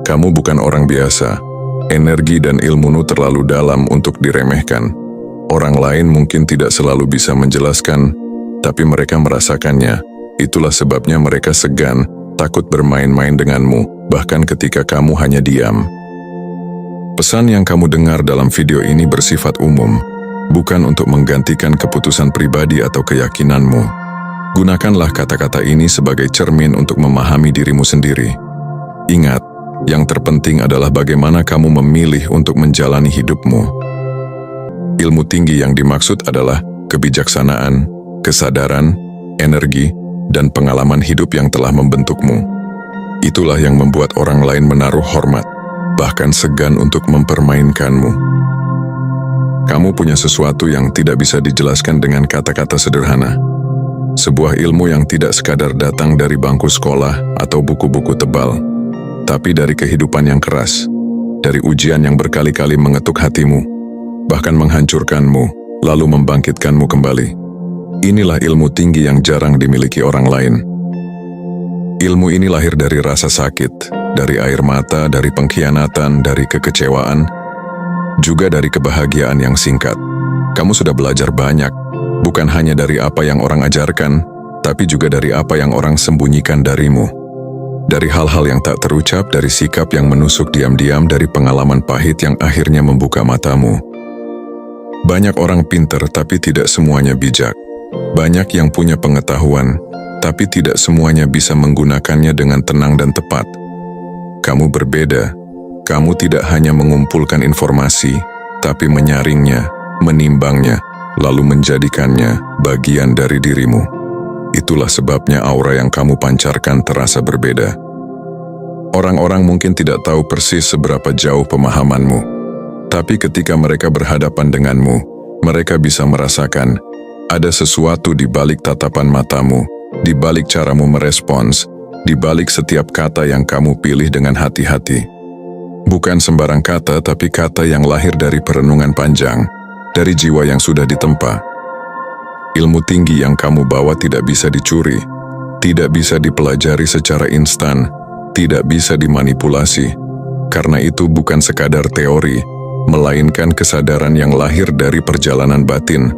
Kamu bukan orang biasa. Energi dan ilmumu terlalu dalam untuk diremehkan. Orang lain mungkin tidak selalu bisa menjelaskan, tapi mereka merasakannya. Itulah sebabnya mereka segan, takut bermain-main denganmu, bahkan ketika kamu hanya diam. Pesan yang kamu dengar dalam video ini bersifat umum, bukan untuk menggantikan keputusan pribadi atau keyakinanmu. Gunakanlah kata-kata ini sebagai cermin untuk memahami dirimu sendiri. Ingat, yang terpenting adalah bagaimana kamu memilih untuk menjalani hidupmu. Ilmu tinggi yang dimaksud adalah kebijaksanaan, kesadaran, energi, dan pengalaman hidup yang telah membentukmu. Itulah yang membuat orang lain menaruh hormat, bahkan segan untuk mempermainkanmu. Kamu punya sesuatu yang tidak bisa dijelaskan dengan kata-kata sederhana. Sebuah ilmu yang tidak sekadar datang dari bangku sekolah atau buku-buku tebal, tapi dari kehidupan yang keras, dari ujian yang berkali-kali mengetuk hatimu, bahkan menghancurkanmu, lalu membangkitkanmu kembali. Inilah ilmu tinggi yang jarang dimiliki orang lain. Ilmu ini lahir dari rasa sakit, dari air mata, dari pengkhianatan, dari kekecewaan, juga dari kebahagiaan yang singkat. Kamu sudah belajar banyak, bukan hanya dari apa yang orang ajarkan, tapi juga dari apa yang orang sembunyikan darimu. Dari hal-hal yang tak terucap, dari sikap yang menusuk diam-diam, dari pengalaman pahit yang akhirnya membuka matamu. Banyak orang pintar, tapi tidak semuanya bijak. Banyak yang punya pengetahuan, tapi tidak semuanya bisa menggunakannya dengan tenang dan tepat. Kamu berbeda. Kamu tidak hanya mengumpulkan informasi, tapi menyaringnya, menimbangnya, lalu menjadikannya bagian dari dirimu. Itulah sebabnya aura yang kamu pancarkan terasa berbeda. Orang-orang mungkin tidak tahu persis seberapa jauh pemahamanmu, tapi ketika mereka berhadapan denganmu, mereka bisa merasakan ada sesuatu di balik tatapan matamu, di balik caramu merespons, di balik setiap kata yang kamu pilih dengan hati-hati. Bukan sembarang kata, tapi kata yang lahir dari perenungan panjang, dari jiwa yang sudah ditempa. Ilmu tinggi yang kamu bawa tidak bisa dicuri, tidak bisa dipelajari secara instan, tidak bisa dimanipulasi. Karena itu bukan sekadar teori, melainkan kesadaran yang lahir dari perjalanan batin.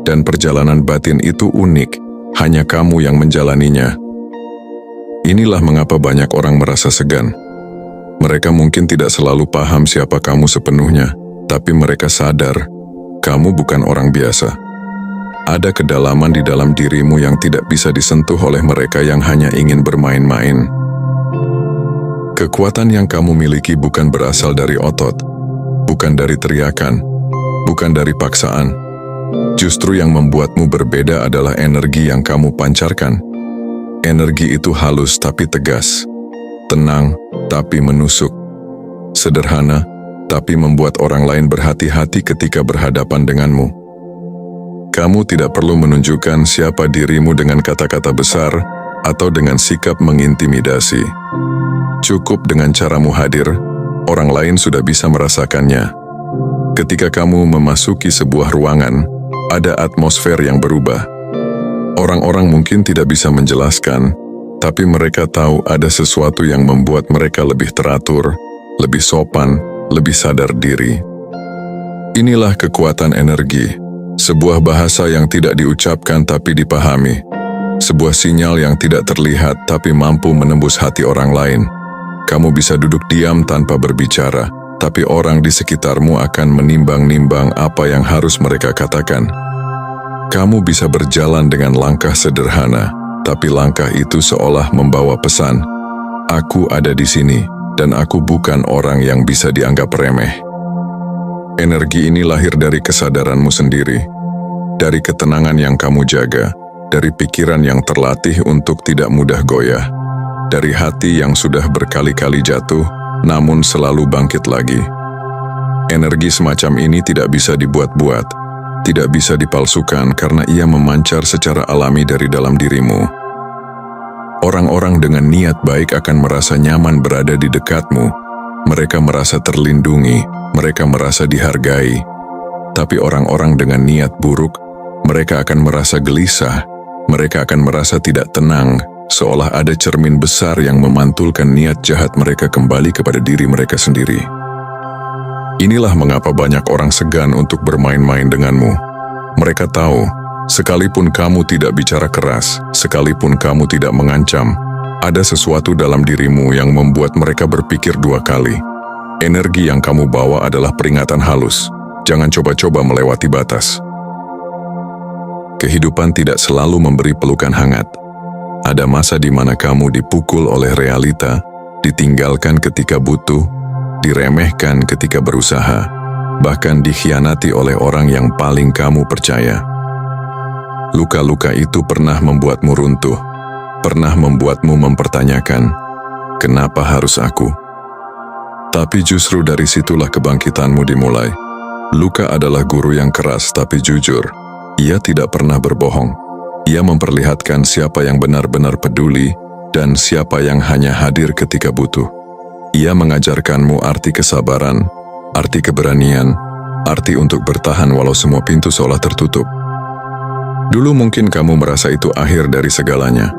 Dan perjalanan batin itu unik, hanya kamu yang menjalaninya. Inilah mengapa banyak orang merasa segan. Mereka mungkin tidak selalu paham siapa kamu sepenuhnya, tapi mereka sadar, kamu bukan orang biasa. Ada kedalaman di dalam dirimu yang tidak bisa disentuh oleh mereka yang hanya ingin bermain-main. Kekuatan yang kamu miliki bukan berasal dari otot, bukan dari teriakan, bukan dari paksaan. Justru yang membuatmu berbeda adalah energi yang kamu pancarkan. Energi itu halus tapi tegas, tenang tapi menusuk, sederhana tapi membuat orang lain berhati-hati ketika berhadapan denganmu. Kamu tidak perlu menunjukkan siapa dirimu dengan kata-kata besar atau dengan sikap mengintimidasi. Cukup dengan caramu hadir, orang lain sudah bisa merasakannya. Ketika kamu memasuki sebuah ruangan, ada atmosfer yang berubah. Orang-orang mungkin tidak bisa menjelaskan, tapi mereka tahu ada sesuatu yang membuat mereka lebih teratur, lebih sopan, lebih sadar diri. Inilah kekuatan energi, sebuah bahasa yang tidak diucapkan tapi dipahami, sebuah sinyal yang tidak terlihat tapi mampu menembus hati orang lain. Kamu bisa duduk diam tanpa berbicara, tapi orang di sekitarmu akan menimbang-nimbang apa yang harus mereka katakan. Kamu bisa berjalan dengan langkah sederhana, tapi langkah itu seolah membawa pesan. Aku ada di sini, dan aku bukan orang yang bisa dianggap remeh. Energi ini lahir dari kesadaranmu sendiri, dari ketenangan yang kamu jaga, dari pikiran yang terlatih untuk tidak mudah goyah, dari hati yang sudah berkali-kali jatuh, namun selalu bangkit lagi. Energi semacam ini tidak bisa dibuat-buat, tidak bisa dipalsukan karena ia memancar secara alami dari dalam dirimu. Orang-orang dengan niat baik akan merasa nyaman berada di dekatmu. Mereka merasa terlindungi, mereka merasa dihargai. Tapi orang-orang dengan niat buruk, mereka akan merasa gelisah, mereka akan merasa tidak tenang, seolah ada cermin besar yang memantulkan niat jahat mereka kembali kepada diri mereka sendiri. Inilah mengapa banyak orang segan untuk bermain-main denganmu. Mereka tahu, sekalipun kamu tidak bicara keras, sekalipun kamu tidak mengancam, ada sesuatu dalam dirimu yang membuat mereka berpikir dua kali. Energi yang kamu bawa adalah peringatan halus. Jangan coba-coba melewati batas. Kehidupan tidak selalu memberi pelukan hangat. Ada masa di mana kamu dipukul oleh realita, ditinggalkan ketika butuh, diremehkan ketika berusaha, bahkan dikhianati oleh orang yang paling kamu percaya. Luka-luka itu pernah membuatmu runtuh, pernah membuatmu mempertanyakan, kenapa harus aku? Tapi justru dari situlah kebangkitanmu dimulai. Luka adalah guru yang keras tapi jujur. Ia tidak pernah berbohong. Ia memperlihatkan siapa yang benar-benar peduli dan siapa yang hanya hadir ketika butuh. Ia mengajarkanmu arti kesabaran, arti keberanian, arti untuk bertahan walau semua pintu seolah tertutup. Dulu mungkin kamu merasa itu akhir dari segalanya.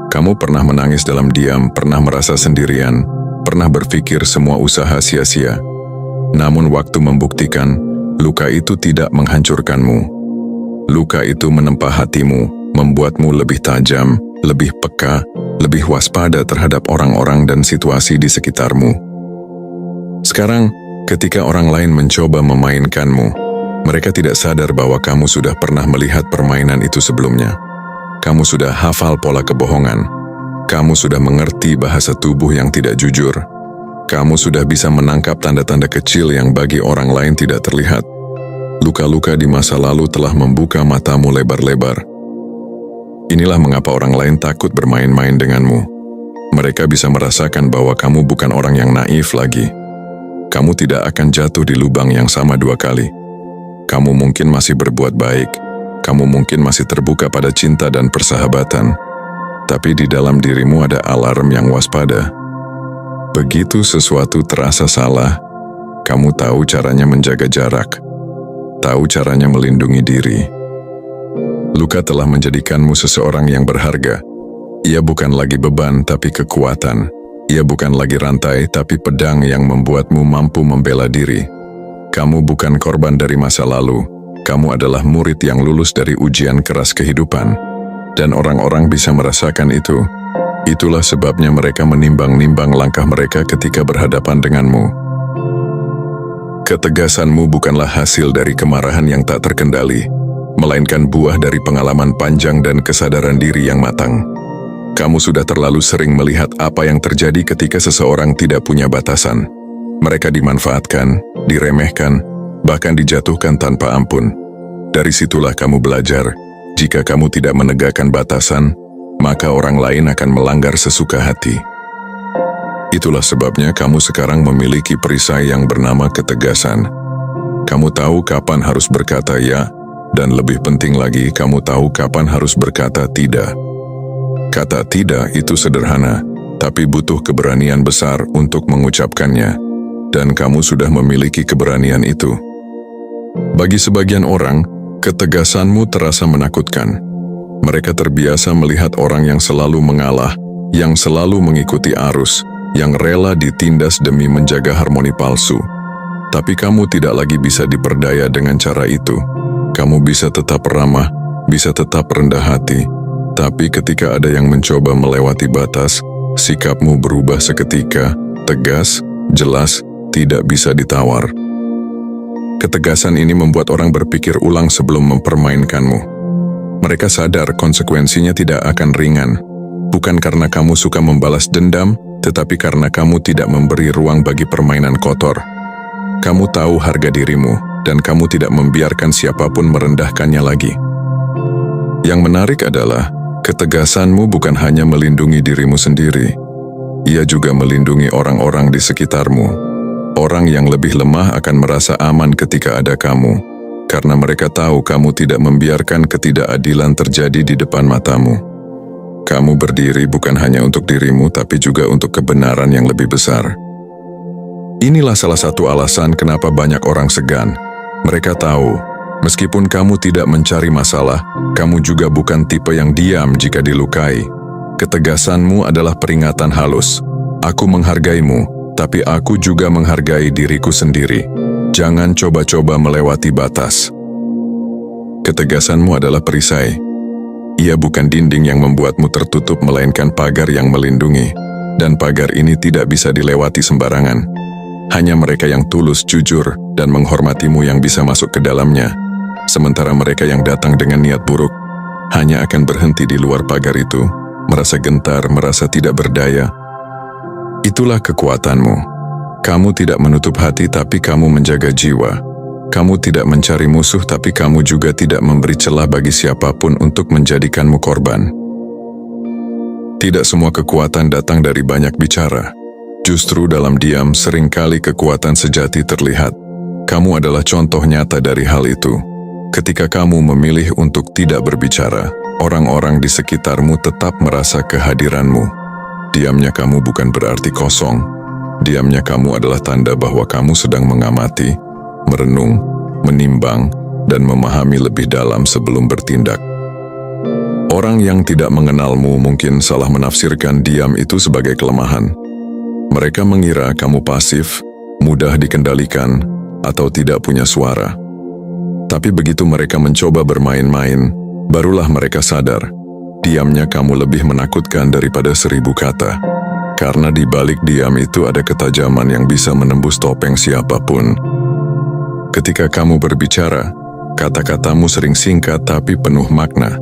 Kamu pernah menangis dalam diam, pernah merasa sendirian, pernah berpikir semua usaha sia-sia. Namun waktu membuktikan, luka itu tidak menghancurkanmu. Luka itu menempa hatimu, membuatmu lebih tajam, lebih peka, lebih waspada terhadap orang-orang dan situasi di sekitarmu. Sekarang, ketika orang lain mencoba memainkanmu, mereka tidak sadar bahwa kamu sudah pernah melihat permainan itu sebelumnya. Kamu sudah hafal pola kebohongan. Kamu sudah mengerti bahasa tubuh yang tidak jujur. Kamu sudah bisa menangkap tanda-tanda kecil yang bagi orang lain tidak terlihat. Luka-luka di masa lalu telah membuka matamu lebar-lebar. Inilah mengapa orang lain takut bermain-main denganmu. Mereka bisa merasakan bahwa kamu bukan orang yang naif lagi. Kamu tidak akan jatuh di lubang yang sama dua kali. Kamu mungkin masih berbuat baik. Kamu mungkin masih terbuka pada cinta dan persahabatan. Tapi di dalam dirimu ada alarm yang waspada. Begitu sesuatu terasa salah, kamu tahu caranya menjaga jarak. Tahu caranya melindungi diri. Luka telah menjadikanmu seseorang yang berharga. Ia bukan lagi beban tapi kekuatan. Ia bukan lagi rantai tapi pedang yang membuatmu mampu membela diri. Kamu bukan korban dari masa lalu. Kamu adalah murid yang lulus dari ujian keras kehidupan. Dan orang-orang bisa merasakan itu. Itulah sebabnya mereka menimbang-nimbang langkah mereka ketika berhadapan denganmu. Ketegasanmu bukanlah hasil dari kemarahan yang tak terkendali, melainkan buah dari pengalaman panjang dan kesadaran diri yang matang. Kamu sudah terlalu sering melihat apa yang terjadi ketika seseorang tidak punya batasan. Mereka dimanfaatkan, diremehkan, bahkan dijatuhkan tanpa ampun. Dari situlah kamu belajar, jika kamu tidak menegakkan batasan, maka orang lain akan melanggar sesuka hati. Itulah sebabnya kamu sekarang memiliki perisai yang bernama ketegasan. Kamu tahu kapan harus berkata ya, dan lebih penting lagi, kamu tahu kapan harus berkata tidak. Kata tidak itu sederhana, tapi butuh keberanian besar untuk mengucapkannya, dan kamu sudah memiliki keberanian itu. Bagi sebagian orang, ketegasanmu terasa menakutkan. Mereka terbiasa melihat orang yang selalu mengalah, yang selalu mengikuti arus, yang rela ditindas demi menjaga harmoni palsu. Tapi kamu tidak lagi bisa diperdaya dengan cara itu. Kamu bisa tetap ramah, bisa tetap rendah hati. Tapi ketika ada yang mencoba melewati batas, sikapmu berubah seketika, tegas, jelas, tidak bisa ditawar. Ketegasan ini membuat orang berpikir ulang sebelum mempermainkanmu. Mereka sadar konsekuensinya tidak akan ringan. Bukan karena kamu suka membalas dendam, tetapi karena kamu tidak memberi ruang bagi permainan kotor. Kamu tahu harga dirimu, dan kamu tidak membiarkan siapapun merendahkannya lagi. Yang menarik adalah, ketegasanmu bukan hanya melindungi dirimu sendiri. Ia juga melindungi orang-orang di sekitarmu. Orang yang lebih lemah akan merasa aman ketika ada kamu, karena mereka tahu kamu tidak membiarkan ketidakadilan terjadi di depan matamu. Kamu berdiri bukan hanya untuk dirimu, tapi juga untuk kebenaran yang lebih besar. Inilah salah satu alasan kenapa banyak orang segan. Mereka tahu, meskipun kamu tidak mencari masalah, kamu juga bukan tipe yang diam jika dilukai. Ketegasanmu adalah peringatan halus. Aku menghargaimu, tapi aku juga menghargai diriku sendiri. Jangan coba-coba melewati batas. Ketegasanmu adalah perisai. Ia bukan dinding yang membuatmu tertutup, melainkan pagar yang melindungi. Dan pagar ini tidak bisa dilewati sembarangan. Hanya mereka yang tulus, jujur, dan menghormatimu yang bisa masuk ke dalamnya. Sementara mereka yang datang dengan niat buruk hanya akan berhenti di luar pagar itu, merasa gentar, merasa tidak berdaya. Itulah kekuatanmu. Kamu tidak menutup hati, tapi kamu menjaga jiwa. Kamu tidak mencari musuh, tapi kamu juga tidak memberi celah bagi siapapun untuk menjadikanmu korban. Tidak semua kekuatan datang dari banyak bicara. Justru dalam diam seringkali kekuatan sejati terlihat. Kamu adalah contoh nyata dari hal itu. Ketika kamu memilih untuk tidak berbicara, orang-orang di sekitarmu tetap merasa kehadiranmu. Diamnya kamu bukan berarti kosong. Diamnya kamu adalah tanda bahwa kamu sedang mengamati, merenung, menimbang, dan memahami lebih dalam sebelum bertindak. Orang yang tidak mengenalmu mungkin salah menafsirkan diam itu sebagai kelemahan. Mereka mengira kamu pasif, mudah dikendalikan, atau tidak punya suara. Tapi begitu mereka mencoba bermain-main, barulah mereka sadar, diamnya kamu lebih menakutkan daripada 1000 kata. Karena di balik diam itu ada ketajaman yang bisa menembus topeng siapapun. Ketika kamu berbicara, kata-katamu sering singkat tapi penuh makna.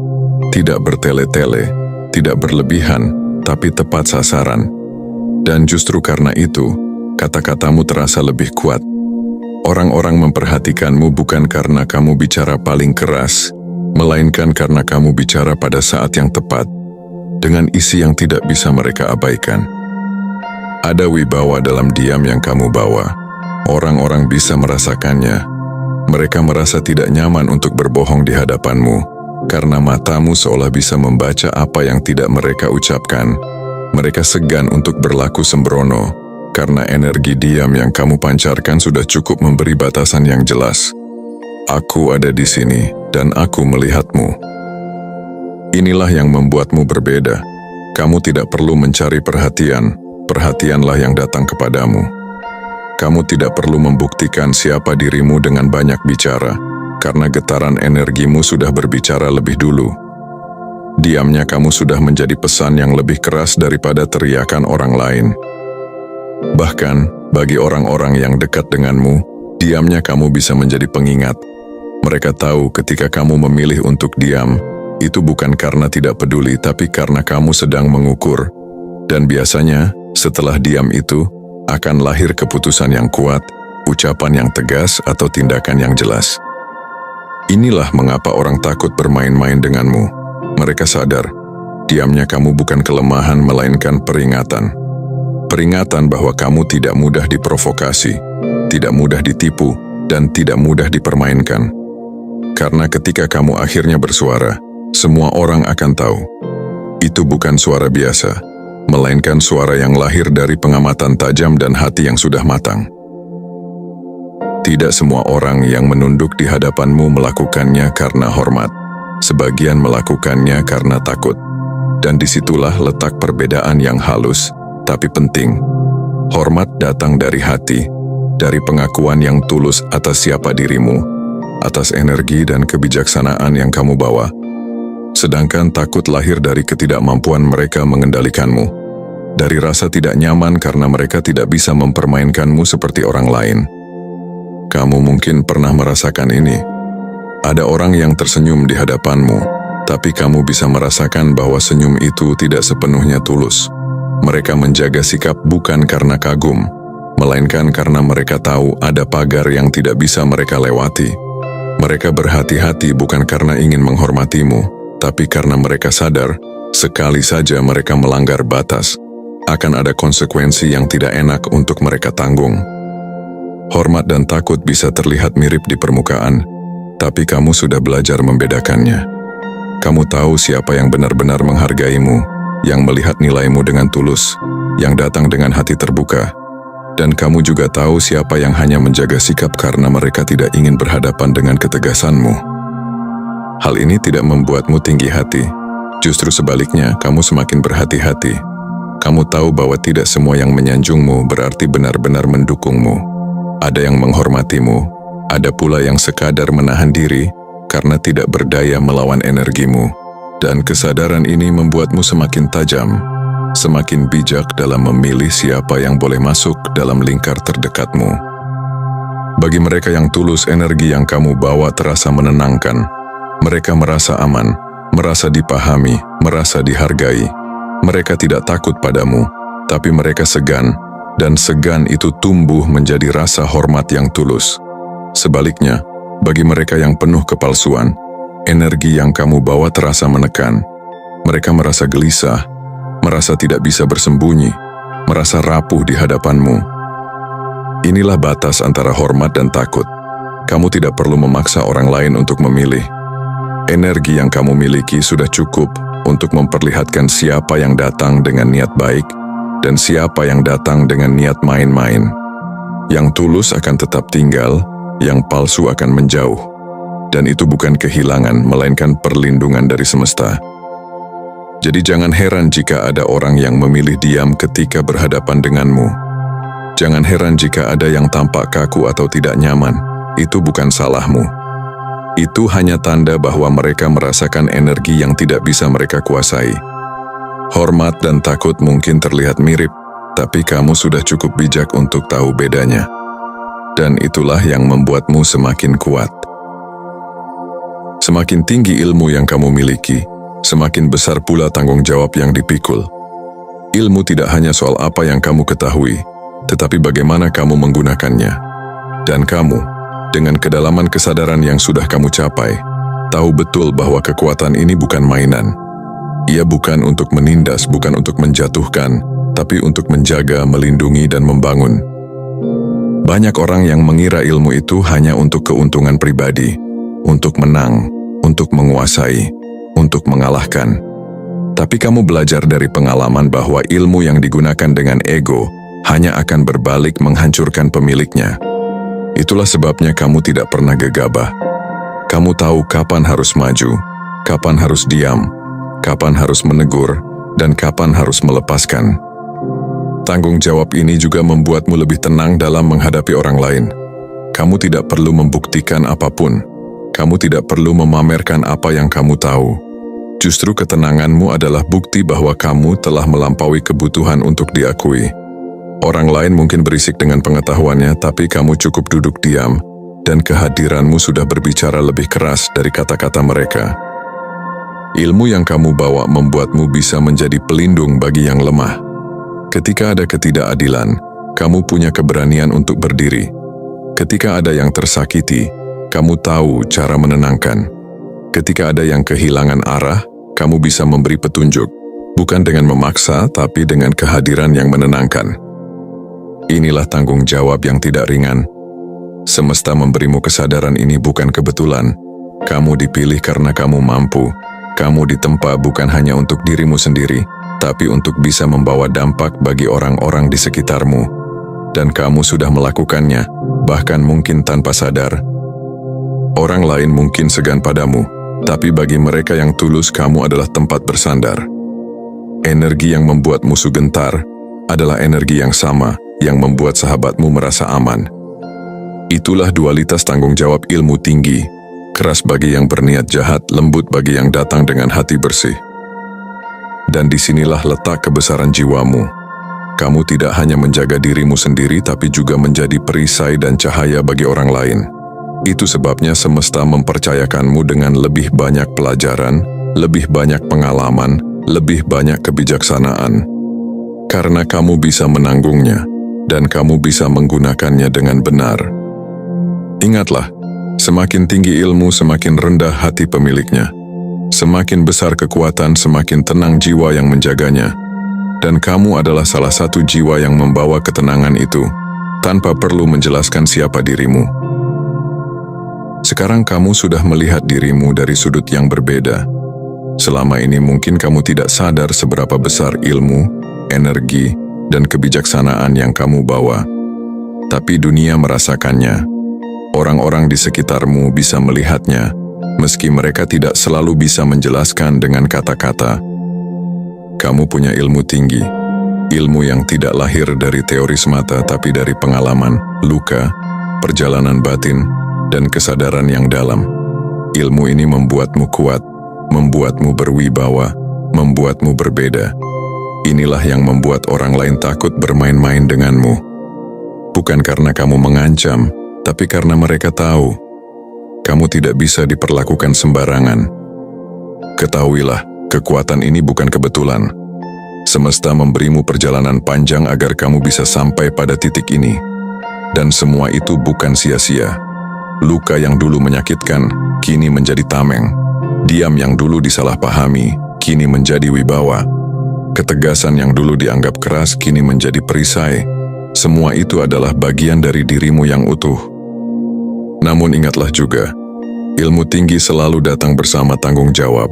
Tidak bertele-tele, tidak berlebihan, tapi tepat sasaran. Dan justru karena itu, kata-katamu terasa lebih kuat. Orang-orang memperhatikanmu bukan karena kamu bicara paling keras, melainkan karena kamu bicara pada saat yang tepat, dengan isi yang tidak bisa mereka abaikan. Ada wibawa dalam diam yang kamu bawa. Orang-orang bisa merasakannya. Mereka merasa tidak nyaman untuk berbohong di hadapanmu, karena matamu seolah bisa membaca apa yang tidak mereka ucapkan. Mereka segan untuk berlaku sembrono, karena energi diam yang kamu pancarkan sudah cukup memberi batasan yang jelas. Aku ada di sini, dan aku melihatmu. Inilah yang membuatmu berbeda. Kamu tidak perlu mencari perhatian, perhatianlah yang datang kepadamu. Kamu tidak perlu membuktikan siapa dirimu dengan banyak bicara, karena getaran energimu sudah berbicara lebih dulu. Diamnya kamu sudah menjadi pesan yang lebih keras daripada teriakan orang lain. Bahkan, bagi orang-orang yang dekat denganmu, diamnya kamu bisa menjadi pengingat. Mereka tahu ketika kamu memilih untuk diam, itu bukan karena tidak peduli, tapi karena kamu sedang mengukur. Dan biasanya, setelah diam itu, akan lahir keputusan yang kuat, ucapan yang tegas, atau tindakan yang jelas. Inilah mengapa orang takut bermain-main denganmu. Mereka sadar, diamnya kamu bukan kelemahan, melainkan peringatan. Peringatan bahwa kamu tidak mudah diprovokasi, tidak mudah ditipu, dan tidak mudah dipermainkan. Karena ketika kamu akhirnya bersuara, semua orang akan tahu. Itu bukan suara biasa, melainkan suara yang lahir dari pengamatan tajam dan hati yang sudah matang. Tidak semua orang yang menunduk di hadapanmu melakukannya karena hormat. Sebagian melakukannya karena takut. Dan disitulah letak perbedaan yang halus, tapi penting. Hormat datang dari hati, dari pengakuan yang tulus atas siapa dirimu, atas energi dan kebijaksanaan yang kamu bawa. Sedangkan takut lahir dari ketidakmampuan mereka mengendalikanmu, dari rasa tidak nyaman karena mereka tidak bisa mempermainkanmu seperti orang lain. Kamu mungkin pernah merasakan ini. Ada orang yang tersenyum di hadapanmu, tapi kamu bisa merasakan bahwa senyum itu tidak sepenuhnya tulus. Mereka menjaga sikap bukan karena kagum, melainkan karena mereka tahu ada pagar yang tidak bisa mereka lewati. Mereka berhati-hati bukan karena ingin menghormatimu, tapi karena mereka sadar, sekali saja mereka melanggar batas, akan ada konsekuensi yang tidak enak untuk mereka tanggung. Hormat dan takut bisa terlihat mirip di permukaan, tapi kamu sudah belajar membedakannya. Kamu tahu siapa yang benar-benar menghargaimu, yang melihat nilaimu dengan tulus, yang datang dengan hati terbuka, dan kamu juga tahu siapa yang hanya menjaga sikap karena mereka tidak ingin berhadapan dengan ketegasanmu. Hal ini tidak membuatmu tinggi hati, Justru sebaliknya, kamu semakin berhati-hati. Kamu tahu bahwa tidak semua yang menyanjungmu berarti benar-benar mendukungmu. Ada yang menghormatimu, ada pula yang sekadar menahan diri karena tidak berdaya melawan energimu. Dan kesadaran ini membuatmu semakin tajam, semakin bijak dalam memilih siapa yang boleh masuk dalam lingkar terdekatmu. Bagi mereka yang tulus, energi yang kamu bawa terasa menenangkan. Mereka merasa aman, merasa dipahami, merasa dihargai. Mereka tidak takut padamu, tapi mereka segan, dan segan itu tumbuh menjadi rasa hormat yang tulus. Sebaliknya, bagi mereka yang penuh kepalsuan, energi yang kamu bawa terasa menekan. Mereka merasa gelisah, merasa tidak bisa bersembunyi, merasa rapuh di hadapanmu. Inilah batas antara hormat dan takut. Kamu tidak perlu memaksa orang lain untuk memilih. Energi yang kamu miliki sudah cukup untuk memperlihatkan siapa yang datang dengan niat baik dan siapa yang datang dengan niat main-main. Yang tulus akan tetap tinggal, yang palsu akan menjauh. Dan itu bukan kehilangan, melainkan perlindungan dari semesta. Jadi jangan heran jika ada orang yang memilih diam ketika berhadapan denganmu. Jangan heran jika ada yang tampak kaku atau tidak nyaman. Itu bukan salahmu. Itu hanya tanda bahwa mereka merasakan energi yang tidak bisa mereka kuasai. Hormat dan takut mungkin terlihat mirip, tapi kamu sudah cukup bijak untuk tahu bedanya. Dan itulah yang membuatmu semakin kuat. Semakin tinggi ilmu yang kamu miliki, semakin besar pula tanggung jawab yang dipikul. Ilmu tidak hanya soal apa yang kamu ketahui, tetapi bagaimana kamu menggunakannya. Dan kamu, dengan kedalaman kesadaran yang sudah kamu capai, tahu betul bahwa kekuatan ini bukan mainan. Ia bukan untuk menindas, bukan untuk menjatuhkan, tapi untuk menjaga, melindungi, dan membangun. Banyak orang yang mengira ilmu itu hanya untuk keuntungan pribadi, untuk menang, untuk menguasai, untuk mengalahkan. Tapi kamu belajar dari pengalaman bahwa ilmu yang digunakan dengan ego hanya akan berbalik menghancurkan pemiliknya. Itulah sebabnya kamu tidak pernah gegabah. Kamu tahu kapan harus maju, kapan harus diam, kapan harus menegur, dan kapan harus melepaskan. Tanggung jawab ini juga membuatmu lebih tenang dalam menghadapi orang lain. Kamu tidak perlu membuktikan apapun. Kamu tidak perlu memamerkan apa yang kamu tahu. Justru ketenanganmu adalah bukti bahwa kamu telah melampaui kebutuhan untuk diakui. Orang lain mungkin berisik dengan pengetahuannya, tapi kamu cukup duduk diam, dan kehadiranmu sudah berbicara lebih keras dari kata-kata mereka. Ilmu yang kamu bawa membuatmu bisa menjadi pelindung bagi yang lemah. Ketika ada ketidakadilan, kamu punya keberanian untuk berdiri. Ketika ada yang tersakiti, kamu tahu cara menenangkan. Ketika ada yang kehilangan arah, kamu bisa memberi petunjuk, bukan dengan memaksa, tapi dengan kehadiran yang menenangkan. Inilah tanggung jawab yang tidak ringan. Semesta memberimu kesadaran ini bukan kebetulan. Kamu dipilih karena kamu mampu. Kamu ditempa bukan hanya untuk dirimu sendiri, tapi untuk bisa membawa dampak bagi orang-orang di sekitarmu. Dan kamu sudah melakukannya, bahkan mungkin tanpa sadar. Orang lain mungkin segan padamu, tapi bagi mereka yang tulus kamu adalah tempat bersandar. Energi yang membuat musuh gentar adalah energi yang sama yang membuat sahabatmu merasa aman. Itulah dualitas tanggung jawab ilmu tinggi, keras bagi yang berniat jahat, lembut bagi yang datang dengan hati bersih. Dan disinilah letak kebesaran jiwamu. Kamu tidak hanya menjaga dirimu sendiri, tapi juga menjadi perisai dan cahaya bagi orang lain. Itu sebabnya semesta mempercayakanmu dengan lebih banyak pelajaran, lebih banyak pengalaman, lebih banyak kebijaksanaan. Karena kamu bisa menanggungnya, dan kamu bisa menggunakannya dengan benar. Ingatlah, semakin tinggi ilmu, semakin rendah hati pemiliknya. Semakin besar kekuatan, semakin tenang jiwa yang menjaganya. Dan kamu adalah salah satu jiwa yang membawa ketenangan itu, tanpa perlu menjelaskan siapa dirimu. Sekarang kamu sudah melihat dirimu dari sudut yang berbeda. Selama ini mungkin kamu tidak sadar seberapa besar ilmu, energi, dan kebijaksanaan yang kamu bawa. Tapi dunia merasakannya. Orang-orang di sekitarmu bisa melihatnya, meski mereka tidak selalu bisa menjelaskan dengan kata-kata. Kamu punya ilmu tinggi, ilmu yang tidak lahir dari teori semata tapi dari pengalaman, luka, perjalanan batin, dan kesadaran yang dalam. Ilmu ini membuatmu kuat, membuatmu berwibawa, membuatmu berbeda. Inilah yang membuat orang lain takut bermain-main denganmu. Bukan karena kamu mengancam, tapi karena mereka tahu kamu tidak bisa diperlakukan sembarangan. Ketahuilah, kekuatan ini bukan kebetulan. Semesta memberimu perjalanan panjang agar kamu bisa sampai pada titik ini. Dan semua itu bukan sia-sia. Luka yang dulu menyakitkan, kini menjadi tameng. Diam yang dulu disalahpahami, kini menjadi wibawa. Ketegasan yang dulu dianggap keras, kini menjadi perisai. Semua itu adalah bagian dari dirimu yang utuh. Namun ingatlah juga, ilmu tinggi selalu datang bersama tanggung jawab.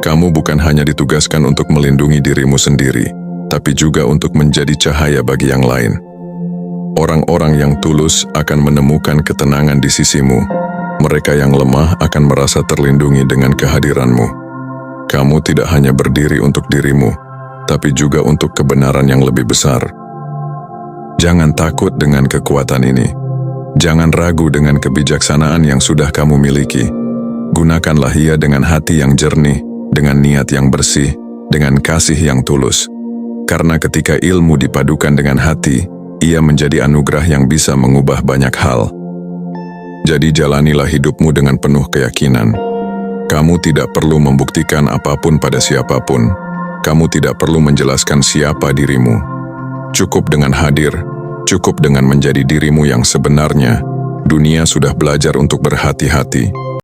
Kamu bukan hanya ditugaskan untuk melindungi dirimu sendiri, tapi juga untuk menjadi cahaya bagi yang lain. Orang-orang yang tulus akan menemukan ketenangan di sisimu. Mereka yang lemah akan merasa terlindungi dengan kehadiranmu. Kamu tidak hanya berdiri untuk dirimu, tapi juga untuk kebenaran yang lebih besar. Jangan takut dengan kekuatan ini. Jangan ragu dengan kebijaksanaan yang sudah kamu miliki. Gunakanlah ia dengan hati yang jernih, dengan niat yang bersih, dengan kasih yang tulus. Karena ketika ilmu dipadukan dengan hati, ia menjadi anugerah yang bisa mengubah banyak hal. Jadi jalanilah hidupmu dengan penuh keyakinan. Kamu tidak perlu membuktikan apapun pada siapapun. Kamu tidak perlu menjelaskan siapa dirimu. Cukup dengan hadir, cukup dengan menjadi dirimu yang sebenarnya. Dunia sudah belajar untuk berhati-hati.